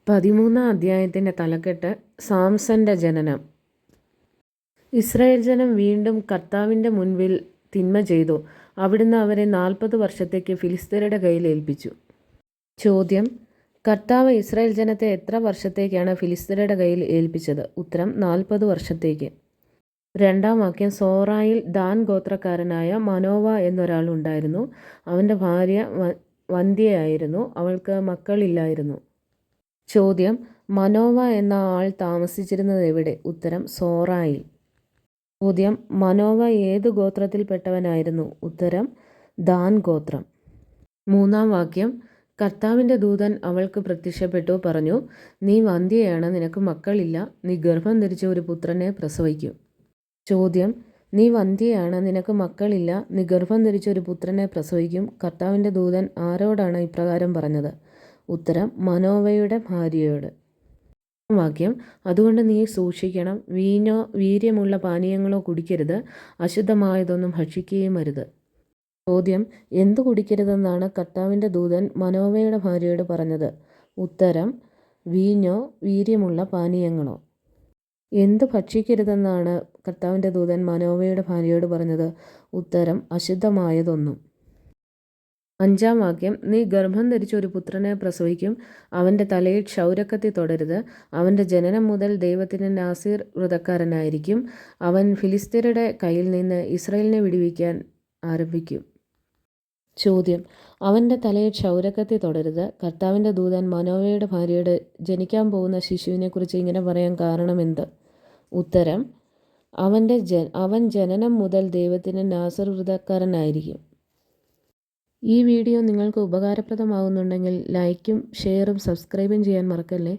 13-ാം അധ്യായത്തിൻ്റെ തലക്കെട്ട് സാംസന്റെ ജനനം. ഇസ്രായേൽ ജനം വീണ്ടും കർത്താവിൻ്റെ മുൻപിൽ തിന്മ ചെയ്തു. അവിടുന്ന് അവരെ 40 വർഷത്തേക്ക് ഫിലിസ്ത്യരുടെ കയ്യിൽ ഏൽപ്പിച്ചു. ചോദ്യം: കർത്താവ് ഇസ്രായേൽ ജനത്തെ എത്ര വർഷത്തേക്കാണ് ഫിലിസ്ത്യരുടെ കയ്യിൽ ഏൽപ്പിച്ചത്? ഉത്തരം: 40 വർഷത്തേക്ക്. രണ്ടാം വാക്യം: സോറായിൽ ദാൻ ഗോത്രക്കാരനായ മനോവ എന്നൊരാൾ ഉണ്ടായിരുന്നു. അവൻ്റെ ഭാര്യ വന്ധ്യയായിരുന്നു. അവൾക്ക് മക്കളില്ലായിരുന്നു. ചോദ്യം: മനോവ എന്ന ആൾ താമസിച്ചിരുന്നത് എവിടെ? ഉത്തരം: സോറായിൽ. ചോദ്യം: മനോവ ഏതു ഗോത്രത്തിൽപ്പെട്ടവനായിരുന്നു? ഉത്തരം: ദാൻ ഗോത്രം. മൂന്നാം വാക്യം: കർത്താവിൻ്റെ ദൂതൻ അവൾക്ക് പ്രത്യക്ഷപ്പെട്ടു പറഞ്ഞു, നീ വന്ധ്യയാണ്, നിനക്ക് മക്കളില്ല, നീ ഗർഭം ധരിച്ച് ഒരു പുത്രനെ പ്രസവിക്കും. ചോദ്യം: നീ വന്ധ്യയാണ്, നിനക്ക് മക്കളില്ല, നീ ഗർഭം ധരിച്ച് ഒരു പുത്രനെ പ്രസവിക്കും. കർത്താവിൻ്റെ ദൂതൻ ആരോടാണ് ഇപ്രകാരം പറഞ്ഞത്? ഉത്തരം: മനോവയുടെ ഭാര്യയോട്. വാക്യം: അതുകൊണ്ട് നീ സൂക്ഷിക്കണം, വീഞ്ഞോ വീര്യമുള്ള പാനീയങ്ങളോ കുടിക്കരുത്, അശുദ്ധമായതൊന്നും ഭക്ഷിക്കുകയും അരുത്. ചോദ്യം: എന്തു കുടിക്കരുതെന്നാണ് കർത്താവിൻ്റെ ദൂതൻ മനോവയുടെ ഭാര്യയോട് പറഞ്ഞത്? ഉത്തരം: വീഞ്ഞോ വീര്യമുള്ള പാനീയങ്ങളോ. എന്ത് ഭക്ഷിക്കരുതെന്നാണ് കർത്താവിൻ്റെ ദൂതൻ മനോവയുടെ ഭാര്യയോട് പറഞ്ഞത്? ഉത്തരം: അശുദ്ധമായതൊന്നും. അഞ്ചാം വാക്യം: നീ ഗർഭം ധരിച്ച് ഒരു പുത്രനെ പ്രസവിക്കും, അവൻ്റെ തലയിൽ ക്ഷൗരക്കത്തി തൊടരുത്, അവൻ്റെ ജനനം മുതൽ ദൈവത്തിന് നാസീർ വ്രതക്കാരനായിരിക്കും, അവൻ ഫിലിസ്ത്യരുടെ കയ്യിൽ നിന്ന് ഇസ്രായേലിനെ വിടുവിക്കാൻ ആരംഭിക്കും. ചോദ്യം: അവൻ്റെ തലയിൽ ക്ഷൗരക്കത്തി തൊടരുത്. കർത്താവിൻ്റെ ദൂതൻ മനോവയുടെ ഭാര്യയോട് ജനിക്കാൻ പോകുന്ന ശിശുവിനെക്കുറിച്ച് ഇങ്ങനെ പറയാൻ കാരണമെന്ത്? ഉത്തരം: അവൻ ജനനം മുതൽ ദൈവത്തിന് നാസീർ വ്രതക്കാരനായിരിക്കും. ഈ വീഡിയോ നിങ്ങൾക്ക് ഉപകാരപ്രദമാകുന്നുണ്ടെങ്കിൽ ലൈക്കും ഷെയറും സബ്സ്ക്രൈബും ചെയ്യാൻ മറക്കല്ലേ.